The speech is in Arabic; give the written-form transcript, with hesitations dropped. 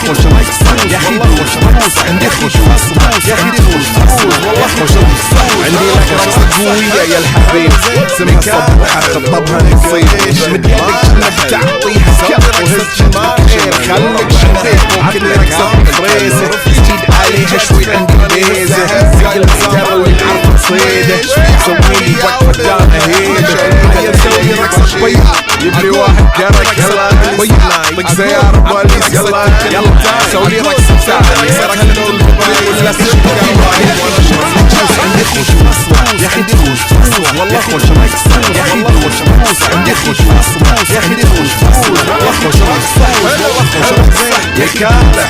خوش مكسوس يا اخي خوش مكسوس عندي خوش مصموس يا اخي خوش مكسوس والله خوش مكسوس عندي لك رقصة قوية يا الحبيب سمها صبوحة خطبها نصيب مد يدك انك تعطيها كف وهز خير خليك شديد ممكن رقصة فريزة جيد عليها شوي عندي بيزة سجل الجر والعرض صيدة سويلي وقفة دامة هيدة هيا نسوي رقصة بيض يبلي واحد كرك هلا طق سيارة بوليس يلا سوي رقصة ساعة ركض البطايق ولا عندي خوش مصموس يا اخي خوش مصموس والله خوش مكسوس يا اخي خوش مصموس عندي خوش مصموس يا اخي خوش مصموس والله خوش مكسوس والله خوش مكسوس يا كالة